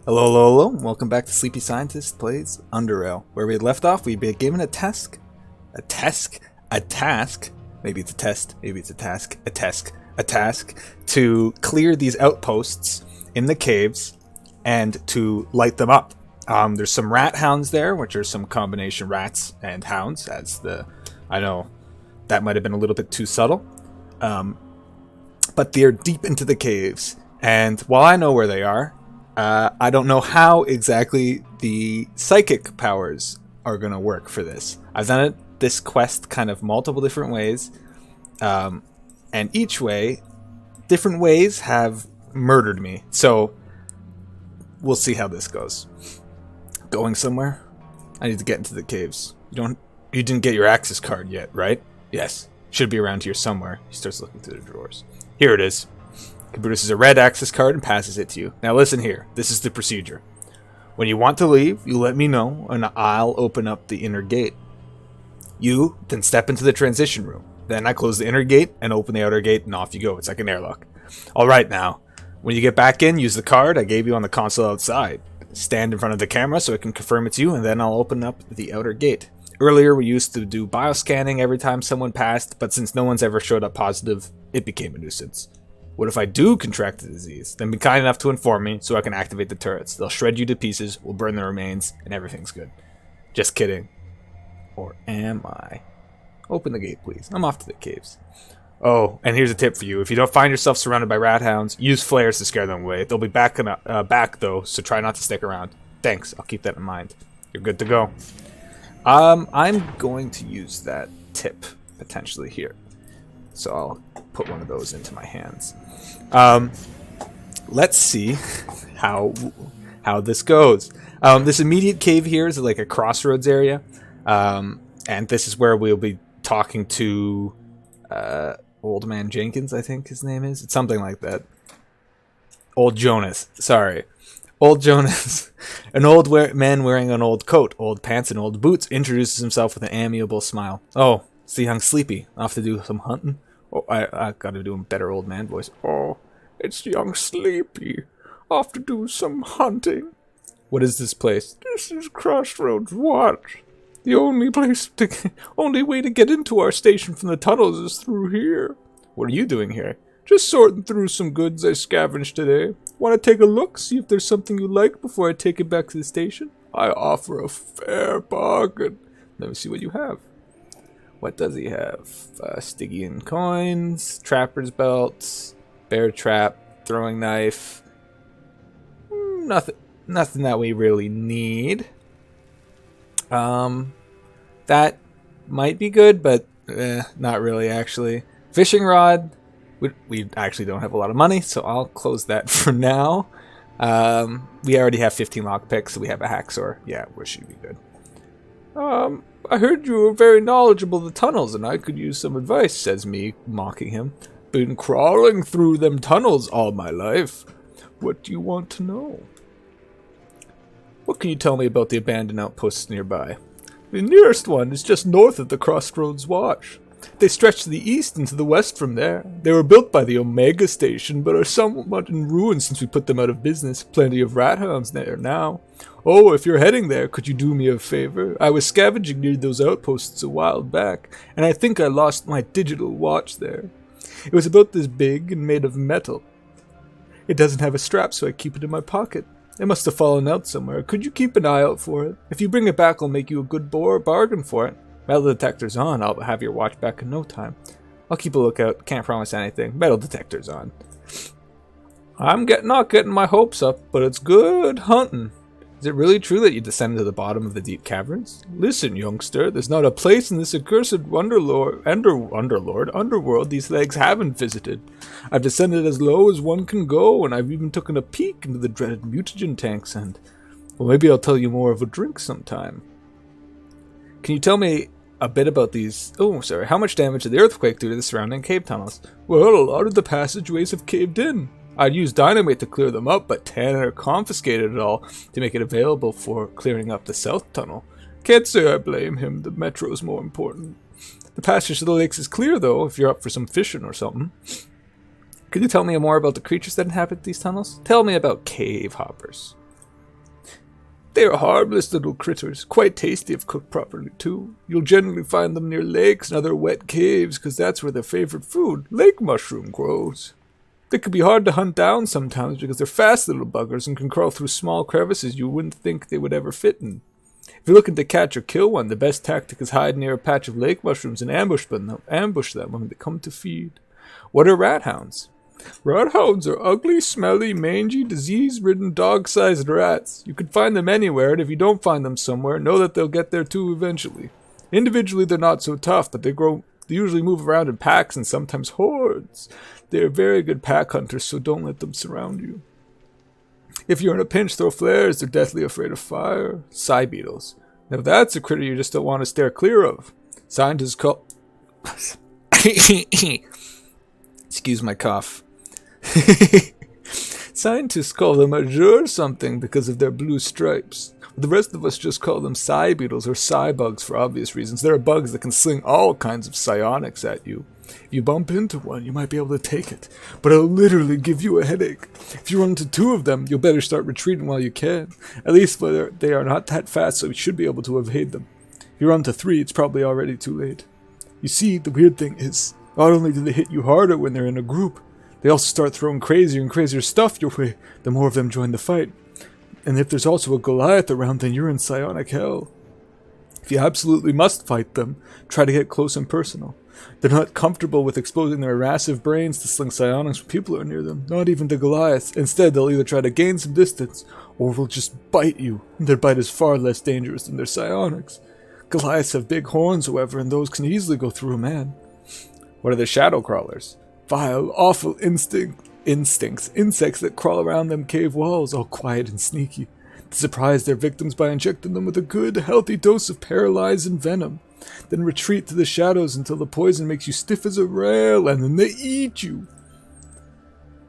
Hello, hello, hello. Welcome back to Sleepy Scientist Plays Underrail. Where we had left off, we'd been given a task. A task? A task? Maybe it's a test. Maybe it's a task. A task. A task to clear these outposts in the caves and to light them up. There's some Rathounds there, which are some combination rats and hounds, I know that might have been a little bit too subtle. But they're deep into the caves. And while I know where they are, I don't know how exactly the psychic powers are going to work for this. I've done this quest kind of multiple different ways, and each way, different ways have murdered me. So we'll see how this goes. Going somewhere? I need to get into the caves. You didn't get your access card yet, right? Yes. Should be around here somewhere. He starts looking through the drawers. Here it is. He produces a red access card and passes it to you. Now listen here, this is the procedure. When you want to leave, you let me know and I'll open up the inner gate. You then step into the transition room. Then I close the inner gate and open the outer gate and off you go. It's like an airlock. Alright now, when you get back in, use the card I gave you on the console outside. Stand in front of the camera so I can confirm it's you and then I'll open up the outer gate. Earlier we used to do bioscanning every time someone passed, but since no one's ever showed up positive, it became a nuisance. What if I do contract the disease? Then be kind enough to inform me so I can activate the turrets. They'll shred you to pieces, we'll burn the remains, and everything's good. Just kidding. Or am I? Open the gate, please. I'm off to the caves. Oh, and here's a tip for you. If you don't find yourself surrounded by rat hounds, use flares to scare them away. They'll be back though, so try not to stick around. Thanks, I'll keep that in mind. You're good to go. I'm going to use that tip, potentially, here. So I'll put one of those into my hands. Let's see how this goes. This immediate cave here is like a crossroads area, and this is where we'll be talking to Old Man Jenkins, I think his name is. It's something like that. Old Jonas, sorry. Old Jonas, an old man wearing an old coat, old pants, and old boots, introduces himself with an amiable smile. Oh, it's the young Sleepy. Off to do some hunting? Oh, I gotta do a better old man voice. Oh, it's young Sleepy. Off to do some hunting. What is this place? This is Crossroads Watch. The only way to get into our station from the tunnels is through here. What are you doing here? Just sorting through some goods I scavenged today. Want to take a look, see if there's something you like before I take it back to the station? I offer a fair bargain. Let me see what you have. What does he have? Stygian coins, trapper's belts, bear trap, throwing knife. Nothing that we really need. That might be good, but not really actually. Fishing rod. We actually don't have a lot of money, so I'll close that for now. We already have 15 lockpicks, so we have a hacksaw. Yeah, we should be good. I heard you were very knowledgeable of the tunnels, and I could use some advice, says me, mocking him. Been crawling through them tunnels all my life. What do you want to know? What can you tell me about the abandoned outposts nearby? The nearest one is just north of the Crossroads Watch. They stretch to the east and to the west from there. They were built by the Omega Station, but are somewhat in ruins since we put them out of business. Plenty of rathounds there now. Oh, if you're heading there, could you do me a favor? I was scavenging near those outposts a while back, and I think I lost my digital watch there. It was about this big and made of metal. It doesn't have a strap, so I keep it in my pocket. It must have fallen out somewhere. Could you keep an eye out for it? If you bring it back, I'll make you a good bargain for it. Metal detector's on. I'll have your watch back in no time. I'll keep a lookout. Can't promise anything. Metal detector's on. I'm not getting my hopes up, but it's good hunting. Is it really true that you descended to the bottom of the deep caverns? Listen, youngster, there's not a place in this accursed underworld these legs haven't visited. I've descended as low as one can go, and I've even taken a peek into the dreaded mutagen tanks, and... well, maybe I'll tell you more of a drink sometime. Can you tell me a bit about these... oh, sorry. How much damage did the earthquake do to the surrounding cave tunnels? Well, a lot of the passageways have caved in. I'd use dynamite to clear them up, but Tanner confiscated it all to make it available for clearing up the south tunnel. Can't say I blame him. The metro's more important. The passage to the lakes is clear, though, if you're up for some fishing or something. Could you tell me more about the creatures that inhabit these tunnels? Tell me about cave hoppers. They are harmless little critters, quite tasty if cooked properly too. You'll generally find them near lakes and other wet caves, because that's where their favorite food, lake mushroom, grows. They can be hard to hunt down sometimes because they're fast little buggers and can crawl through small crevices you wouldn't think they would ever fit in. If you're looking to catch or kill one, the best tactic is hide near a patch of lake mushrooms and ambush them when they come to feed. What are rathounds? Rathounds are ugly, smelly, mangy, disease-ridden, dog-sized rats. You can find them anywhere, and if you don't find them somewhere, know that they'll get there too eventually. Individually, they're not so tough, but they usually move around in packs and sometimes hordes. They are very good pack hunters, so don't let them surround you. If you're in a pinch, throw flares. They're deathly afraid of fire. Psy beetles. Now that's a critter you just don't want to steer clear of. Scientists call... Excuse my cough. Scientists call them azure something because of their blue stripes. The rest of us just call them psy beetles or psy bugs for obvious reasons. There are bugs that can sling all kinds of psionics at you. If you bump into one, you might be able to take it, but it'll literally give you a headache. If you run into two of them, you'll better start retreating while you can. At least they are not that fast, so you should be able to evade them. If you run into three, it's probably already too late. You see, the weird thing is, not only do they hit you harder when they're in a group, they also start throwing crazier and crazier stuff your way the more of them join the fight. And if there's also a Goliath around, then you're in psionic hell. If you absolutely must fight them, try to get close and personal. They're not comfortable with exposing their massive brains to sling psionics when people are near them, not even the Goliaths. Instead, they'll either try to gain some distance, or will just bite you. Their bite is far less dangerous than their psionics. Goliaths have big horns, however, and those can easily go through a man. What are the shadow crawlers? Vile, awful insects that crawl around them cave walls, all quiet and sneaky. They surprise their victims by injecting them with a good, healthy dose of paralyze and venom. Then retreat to the shadows until the poison makes you stiff as a rail, and then they eat you.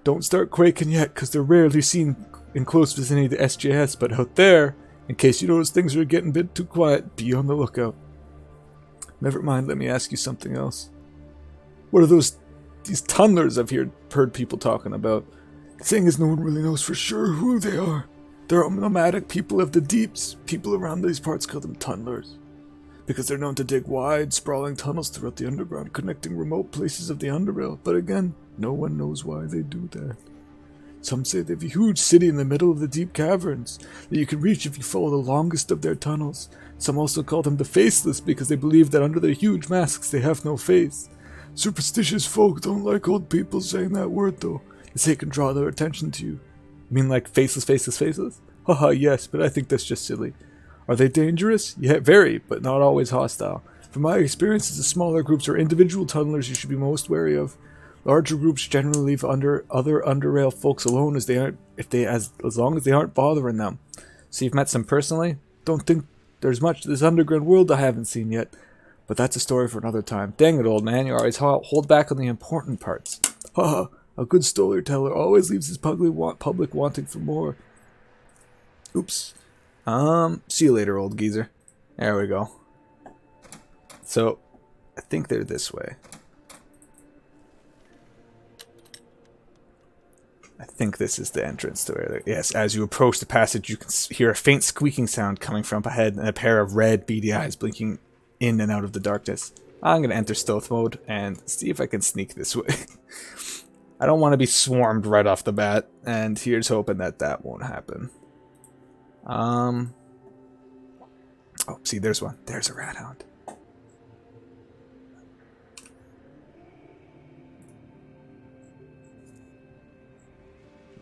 Don't start quaking yet, because they're rarely seen in close vicinity to SJS, but out there, in case you notice things are getting a bit too quiet, be on the lookout. Never mind, let me ask you something else. What are these tunnelers I've heard people talking about? The thing is, no one really knows for sure who they are. They're nomadic people of the deeps. People around these parts call them tunnelers, because they're known to dig wide, sprawling tunnels throughout the underground, connecting remote places of the Underrail. But again, no one knows why they do that. Some say they have a huge city in the middle of the deep caverns that you can reach if you follow the longest of their tunnels. Some also call them the Faceless because they believe that under their huge masks they have no face. Superstitious folk don't like old people saying that word though. They say it can draw their attention to you. You mean like faceless, faceless, faceless? Haha, yes, but I think that's just silly. Are they dangerous? Yeah, very, but not always hostile. From my experiences, the smaller groups or individual tunnelers you should be most wary of. Larger groups generally leave other Underrail folks alone as long as they aren't bothering them. So you've met some personally? Don't think there's much to this underground world I haven't seen yet. But that's a story for another time. Dang it, old man, you always hold back on the important parts. Haha, a good storyteller always leaves his public wanting for more. Oops. See you later, old geezer. There we go. So, I think they're this way. I think this is the entrance to where yes, as you approach the passage, you can hear a faint squeaking sound coming from up ahead and a pair of red, beady eyes blinking in and out of the darkness. I'm going to enter stealth mode and see if I can sneak this way. I don't want to be swarmed right off the bat, and here's hoping that that won't happen. Oh, see, there's one. There's a Rathound.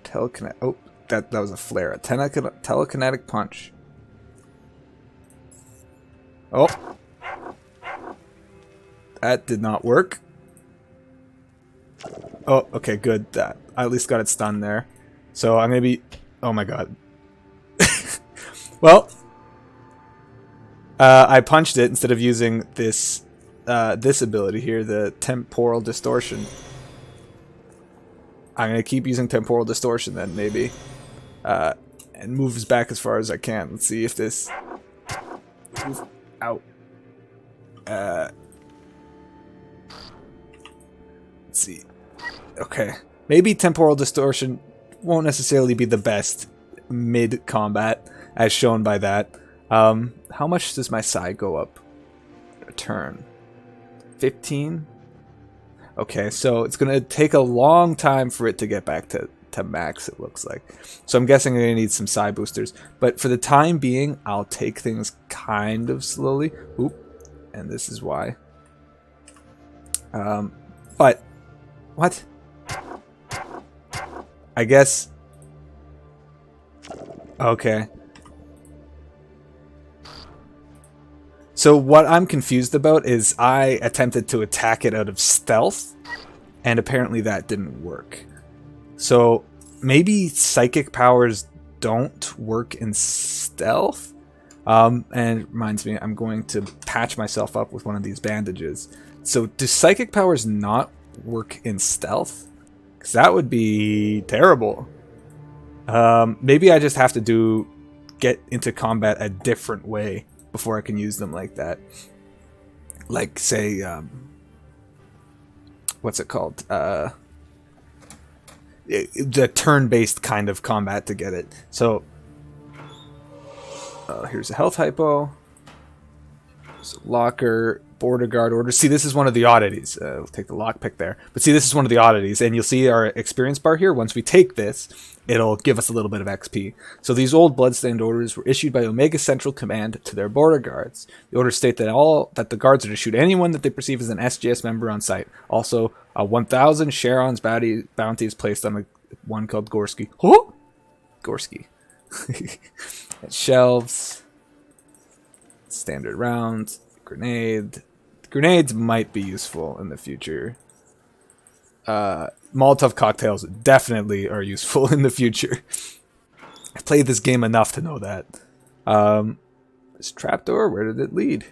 Telekinetic. Oh, that was a flare. A telekinetic punch. Oh. That did not work. Oh, okay, good. That I at least got it stunned there. So I'm gonna be. Oh my god. Well, I punched it instead of using this ability here, the temporal distortion. I'm gonna keep using temporal distortion then, maybe, and moves back as far as I can. Let's see if this. Out. Let's see. Okay, maybe temporal distortion won't necessarily be the best mid-combat, as shown by that. How much does my psi go up a turn? 15? Okay, so it's going to take a long time for it to get back to max, it looks like. So I'm guessing I'm going to need some psi boosters. But for the time being, I'll take things kind of slowly. Oop. And this is why. But, what? I guess... Okay. So what I'm confused about is I attempted to attack it out of stealth, and apparently that didn't work. So maybe psychic powers don't work in stealth? And it reminds me, I'm going to patch myself up with one of these bandages. So do psychic powers not work in stealth? Because that would be terrible. Maybe I just have to get into combat a different way before I can use them like that. Like, say, what's it called? The turn-based kind of combat to get it. So, here's a health hypo. There's a locker, border guard order. See, this is one of the oddities. We'll take the lockpick there. But see, this is one of the oddities. And you'll see our experience bar here. Once we take this, it'll give us a little bit of XP. So these old bloodstained orders were issued by Omega Central Command to their border guards. The orders state that the guards are to shoot anyone that they perceive as an SGS member on site. Also, 1,000 Charon's bounties placed on one called Gorski. Huh? Gorski. Shelves. Standard rounds. Grenade. Grenades might be useful in the future. Molotov cocktails definitely are useful in the future. I've played this game enough to know that. This trapdoor, where did it lead?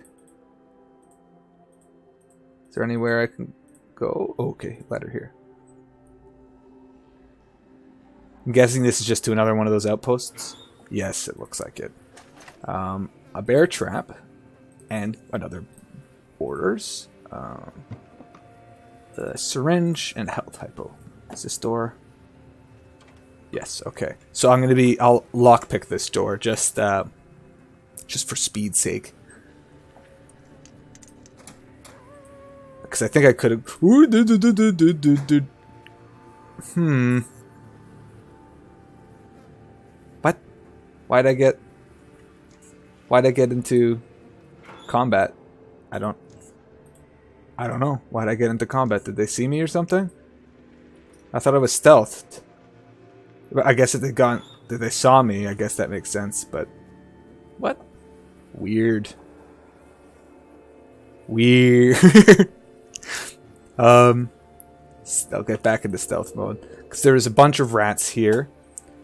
Is there anywhere I can go? Okay, ladder here. I'm guessing this is just to another one of those outposts. Yes, it looks like it. A bear trap and another orders. The syringe and health hypo. Is this door? Yes, okay. So I'll lockpick this door just for speed's sake. Because I think I could have... What? Why'd I get into combat? I don't know. Why'd I get into combat? Did they see me or something? I thought I was stealthed. But I guess if they saw me, I guess that makes sense, but... What? Weird. I'll get back into stealth mode. Because there is a bunch of rats here.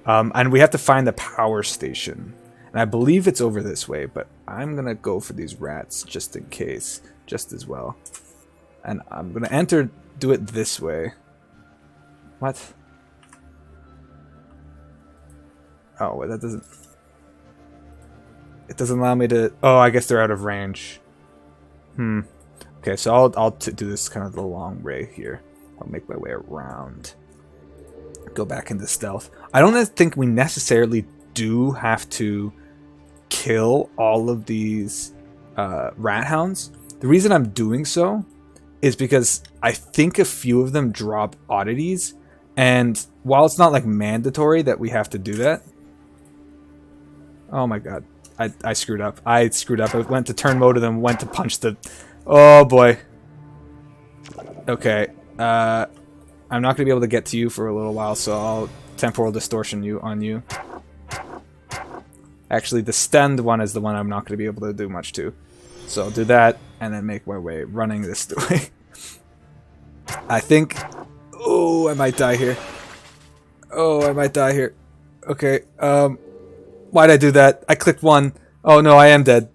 And we have to find the power station. And I believe it's over this way, but I'm going to go for these rats just in case. Just as well. And I'm going to do it this way. What? Oh, wait, that doesn't... It doesn't allow me to... Oh, I guess they're out of range. Okay, so I'll do this kind of the long way here. I'll make my way around. Go back into stealth. I don't think we necessarily do have to kill all of these Rathounds. The reason I'm doing so is because I think a few of them drop oddities, and while it's not like mandatory that we have to do that... Oh my god. I screwed up. I went to turn mode and then went to punch the... Oh boy. Okay. I'm not going to be able to get to you for a little while, so I'll temporal distortion on you. Actually, the stunned one is the one I'm not going to be able to do much to. So I'll do that, and then make my way running this way. I think... Oh, I might die here. Oh, I might die here. Okay, why'd I do that? I clicked one. Oh no, I am dead.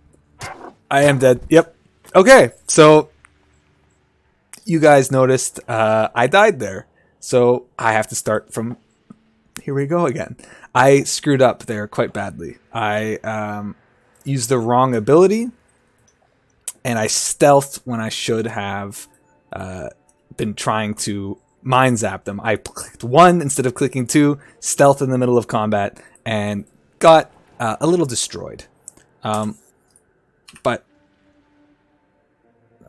I am dead. Yep. Okay, so... You guys noticed I died there. So I have to start from... Here we go again. I screwed up there quite badly. I used the wrong ability, and I stealthed when I should have been trying to mind zap them. I clicked 1 instead of clicking 2, stealth in the middle of combat, and got a little destroyed. But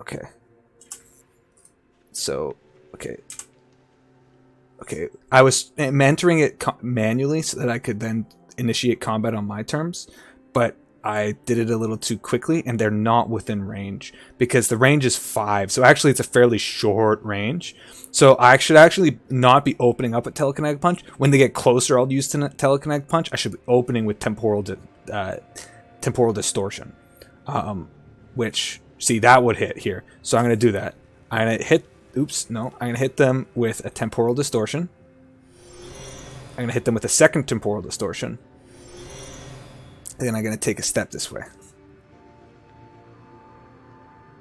okay. So okay. I was entering it manually so that I could then initiate combat on my terms, but I did it a little too quickly, and they're not within range because the range is 5. So actually, it's a fairly short range. So I should actually not be opening up at Telekinetic Punch. When they get closer, I'll use Telekinetic Punch. I should be opening with Temporal Distortion, which, see, that would hit here. So I'm going to do that. I'm going to hit. Oops, no. I'm going to hit them with a Temporal Distortion. I'm going to hit them with a second Temporal Distortion. Then I'm going to take a step this way.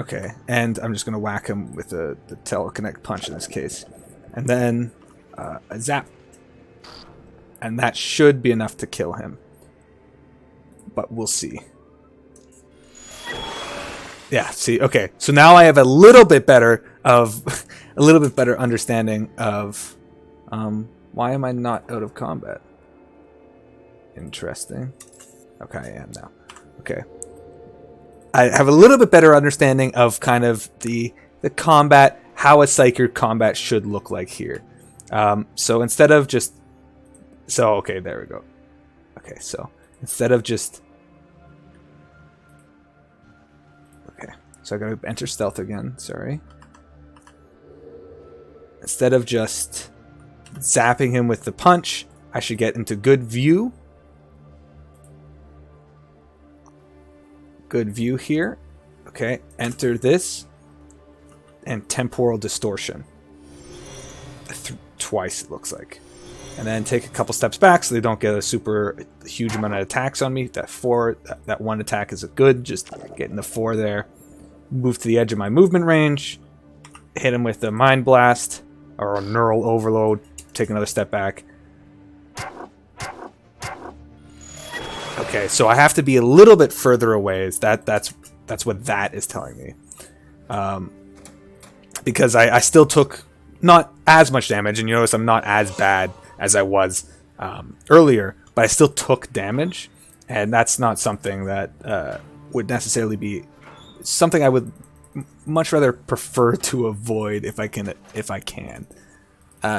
Okay, and I'm just going to whack him with the Telekinetic Punch in this case. And then a zap. And that should be enough to kill him. But we'll see. Yeah, see, okay. So now I have a little bit better understanding of why am I not out of combat? Interesting. Okay, I am now. Okay. I have a little bit better understanding of kind of the combat, how a Psyker combat should look like here. So instead of just... So, okay, there we go. Okay, so instead of just... Okay, so I'm going to enter stealth again, sorry. Instead of just zapping him with the punch, I should get into good view. Good view here. Okay, enter this. And Temporal Distortion. Twice, it looks like. And then take a couple steps back so they don't get a super huge amount of attacks on me. That one attack is good. Just getting the 4 there. Move to the edge of my movement range. Hit him with the Mind Blast. Or a Neural Overload. Take another step back. Okay, so I have to be a little bit further away. That's what that is telling me. Because I still took not as much damage, and you notice I'm not as bad as I was earlier, but I still took damage, and that's not something that would necessarily be something I would much rather prefer to avoid if I can.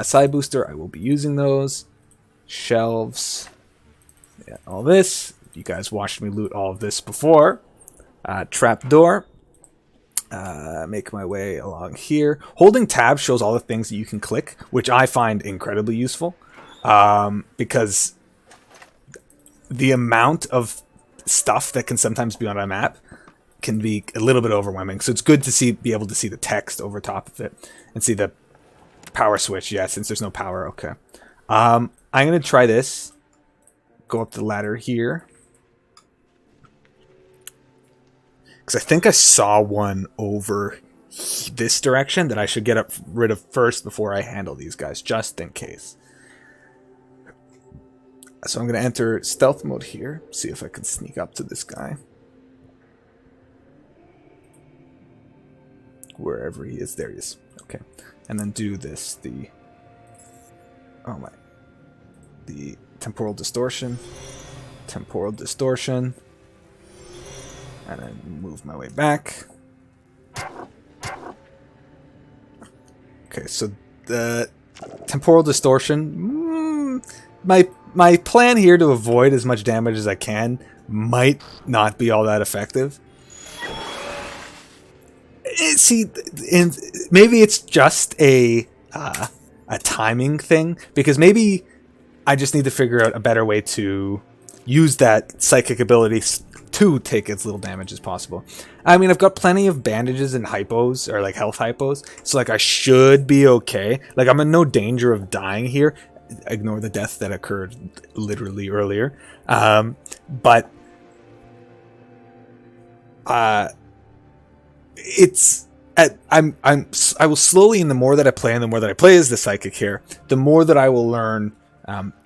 Side booster, I will be using those. Shelves. Yeah, all this. You guys watched me loot all of this before. Trapdoor. Make my way along here. Holding tab shows all the things that you can click, which I find incredibly useful. Because the amount of stuff that can sometimes be on a map can be a little bit overwhelming. So it's good to be able to see the text over top of it and see the power switch. Yeah, since there's no power. Okay. I'm going to try this. Go up the ladder here. Because I think I saw one over this direction that I should get rid of first before I handle these guys, just in case. So I'm going to enter stealth mode here. See if I can sneak up to this guy. Wherever he is. There he is. Okay. And then do this. The Temporal Distortion. Temporal Distortion. And then move my way back. Okay, so the Temporal Distortion. My plan here to avoid as much damage as I can might not be all that effective. See, and maybe it's just a timing thing, because maybe I just need to figure out a better way to use that psychic ability to take as little damage as possible. I mean, I've got plenty of bandages and hypos, or like health hypos, so like I should be okay. Like I'm in no danger of dying here. Ignore the death that occurred literally earlier. But it's I will slowly, and the more that I play, and the more that I play as the psychic here, the more that I will learn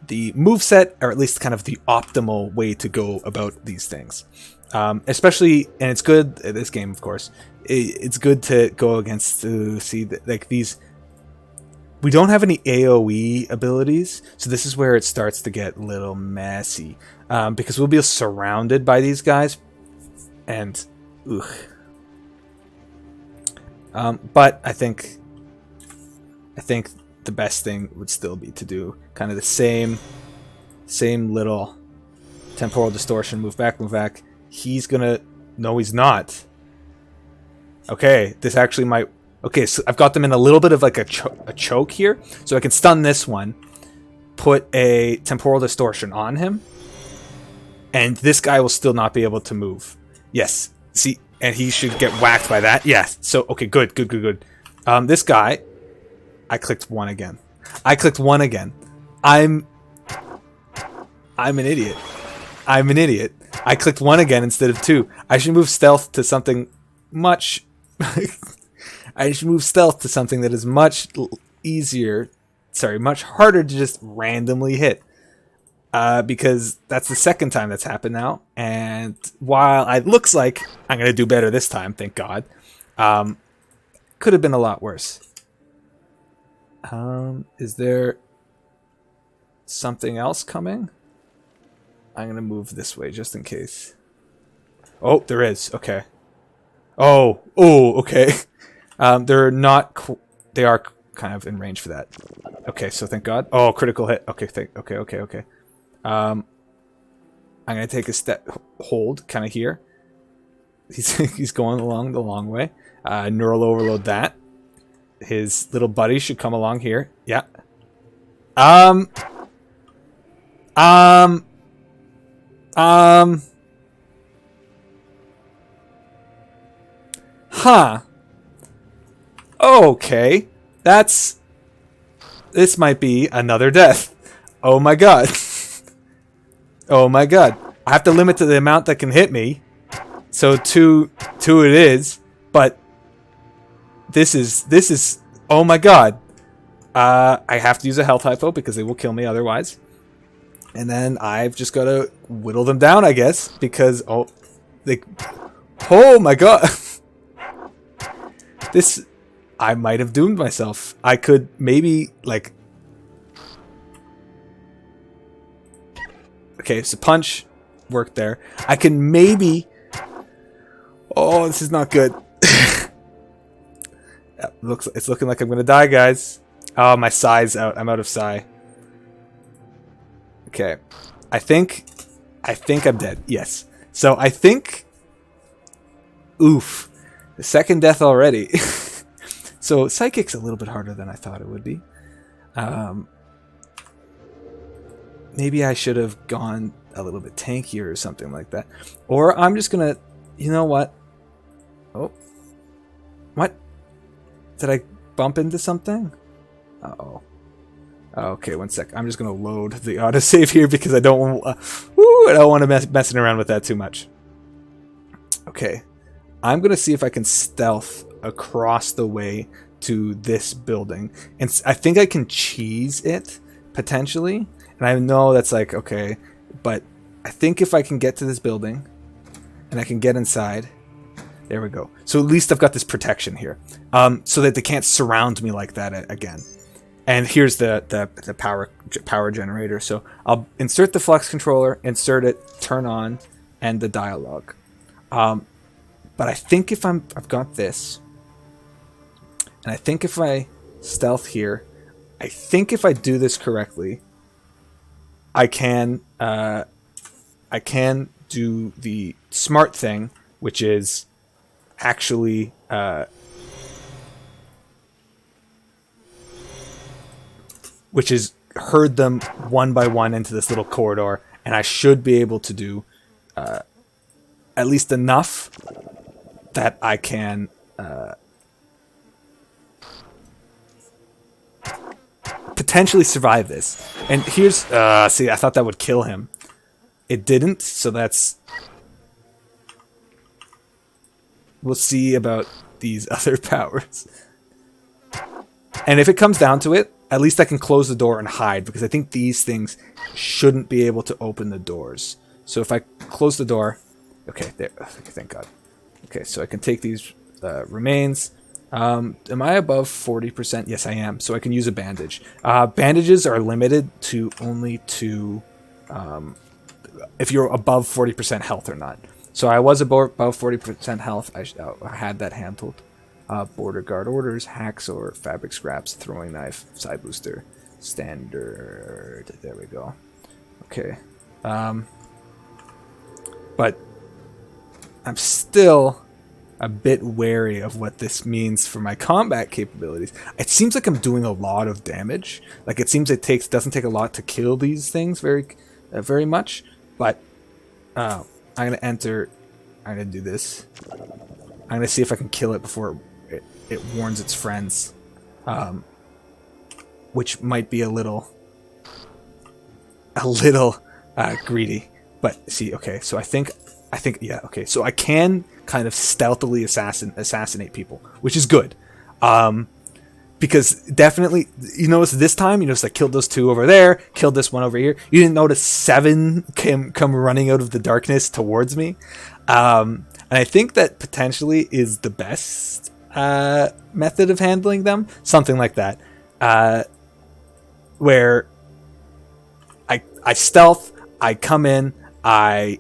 the moveset, or at least kind of the optimal way to go about these things. Especially, and it's good at this game, of course. It's good to go against like these. We don't have any AoE abilities, so this is where it starts to get a little messy. Because we'll be surrounded by these guys, and ugh. But I think the best thing would still be to do kind of the same little temporal distortion. Move back, move back. He's gonna... No, he's not. Okay, this actually might... Okay, so I've got them in a little bit of like a choke here. So I can stun this one, put a temporal distortion on him, and this guy will still not be able to move. Yes, see, and he should get whacked by that. Yes, so, okay, good. This guy, I clicked 1 again. I'm an idiot. I clicked 1 again instead of 2. I should move stealth to something much... I should move stealth to something that is much easier... Sorry, much harder to just randomly hit. Because that's the second time that's happened now. And while it looks like I'm going to do better this time, thank God, could have been a lot worse. Is there something else coming? I'm going to move this way just in case. Oh, there is. Okay. Oh, okay. They're not... They are kind of in range for that. Okay, so thank God. Oh, critical hit. Okay, okay. I'm going to take a step... Hold, kind of here. He's going along the long way. Neural overload that. His little buddy should come along here. Yeah. Huh. Okay. This might be another death. Oh my God. Oh my God. I have to limit to the amount that can hit me. So two it is. But this is oh my God. I have to use a health hypo because they will kill me otherwise. And then I've just got to whittle them down, I guess, because oh my God. I might have doomed myself. I could maybe like... Okay, so punch worked there. I can maybe... Oh, this is not good. It's looking like I'm gonna die, guys. Oh, my psi's out. I'm out of psi. Okay. I think I'm dead. Yes. So I think... Oof. The second death already. So Psychic's a little bit harder than I thought it would be. Maybe I should have gone a little bit tankier or something like that. Or I'm just gonna... You know what? Oh. What? Did I bump into something? Uh-oh. Okay, one sec. I'm just gonna load the autosave here because I don't want to messing around with that too much. Okay. I'm gonna see if I can stealth across the way to this building. And I think I can cheese it, potentially. And I know that's like, okay. But I think if I can get to this building and I can get inside... There we go. So at least I've got this protection here. So that they can't surround me like that again. And here's the power generator. So I'll insert the flux controller, insert it, turn on, and the dialogue. But I think if I've got this, and I think if I stealth here, I think if I do this correctly, I can do the smart thing, which is actually herd them one by one into this little corridor, and I should be able to do at least enough that I can potentially survive this. And here's see, I thought that would kill him. It didn't, so that's... We'll see about these other powers. And if it comes down to it, at least I can close the door and hide, because I think these things shouldn't be able to open the doors. So if I close the door... Okay, there. Okay, thank God. Okay, so I can take these remains, Am I above 40%? Yes, I am. So I can use a bandage. Bandages are limited to only to if you're above 40% health or not. So I was above 40% health. I had that handled. Border guard orders, hacksaw, fabric scraps, throwing knife, side booster, standard. There we go. Okay. But I'm still a bit wary of what this means for my combat capabilities. It seems like I'm doing a lot of damage. Like it seems doesn't take a lot to kill these things very much. But I'm gonna enter. I'm gonna do this. I'm gonna see if I can kill it before it warns its friends, which might be a little greedy. But see, okay, so I think yeah, okay, so I can kind of stealthily assassinate people, which is good. Because definitely, you notice this time, you notice I killed those 2 over there, killed this one over here. You didn't notice 7 come running out of the darkness towards me. And I think that potentially is the best method of handling them. Something like that. Where I stealth, I come in, I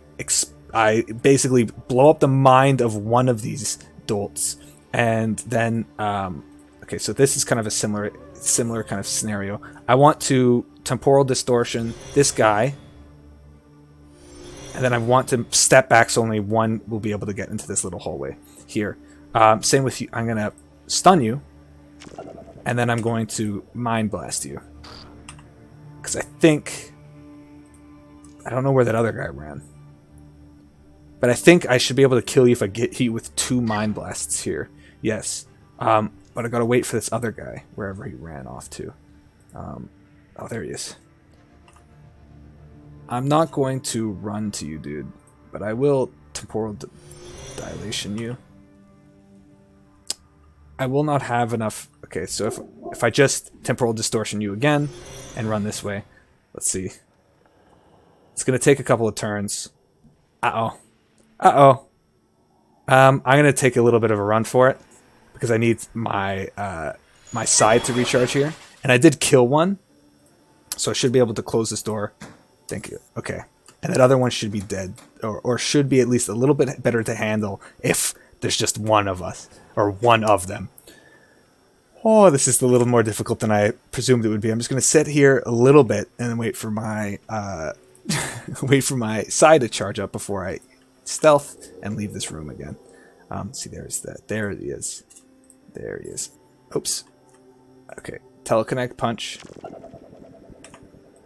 basically blow up the mind of one of these dolts, and then okay, so this is kind of a similar kind of scenario. I want to temporal distortion this guy, and then I want to step back so only one will be able to get into this little hallway here. Same with you. I'm gonna stun you, and then I'm going to mind blast you, because I don't know where that other guy ran. But I think I should be able to kill you if I get you with 2 mind blasts here. Yes. But I gotta wait for this other guy, wherever he ran off to. Oh, there he is. I'm not going to run to you, dude. But I will temporal dilation you. I will not have enough... Okay, so if I just temporal distortion you again and run this way. Let's see. It's gonna take a couple of turns. Uh-oh. Uh-oh. I'm gonna take a little bit of a run for it because I need my my side to recharge here, and I did kill one, so I should be able to close this door. Thank you. Okay, and that other one should be dead, or should be at least a little bit better to handle if there's just one of us or one of them. Oh, this is a little more difficult than I presumed it would be. I'm just gonna sit here a little bit and then wait for my wait for my side to charge up before I stealth and leave this room again. See, there's that. There he is. There he is. Oops. Okay. Teleconnect punch.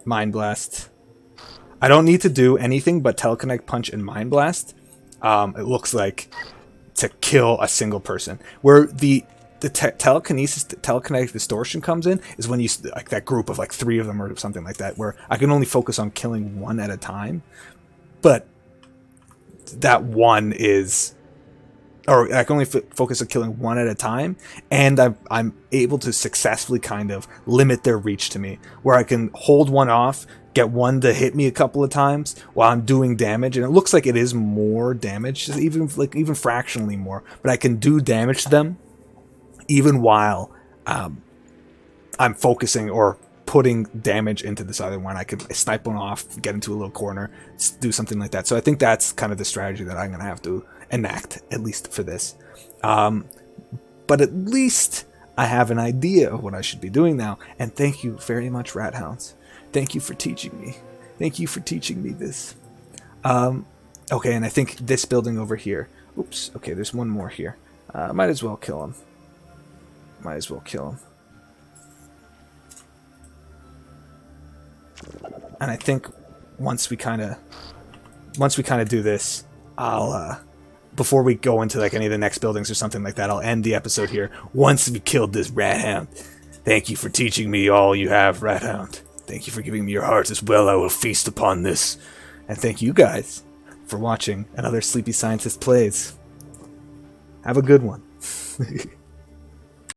Mind blast. I don't need to do anything but teleconnect punch and mind blast. It looks like to kill a single person. Where the telekinetic distortion comes in is when you like that group of like 3 of them or something like that, where I can only focus on killing one at a time. But that one is, or I can only focus on killing one at a time, and I'm able to successfully kind of limit their reach to me, where I can hold one off, get one to hit me a couple of times while I'm doing damage, and it looks like it is more damage, even fractionally more, but I can do damage to them even while I'm focusing or putting damage into this other one. I could snipe one off, get into a little corner, do something like that. So I think that's kind of the strategy that I'm going to have to enact, at least for this. But at least I have an idea of what I should be doing now. And thank you very much, Rathounds. Thank you for teaching me. Thank you for teaching me this. Okay, and I think this building over here. Oops, okay, there's one more here. Might as well kill him. Might as well kill him. And I think once we kind of do this, I'll before we go into like any of the next buildings or something like that, I'll end the episode here. Once we killed this Rathound, thank you for teaching me all you have, Rathound. Thank you for giving me your heart as well. I will feast upon this. And thank you guys for watching another Sleepy Scientist Plays. Have a good one.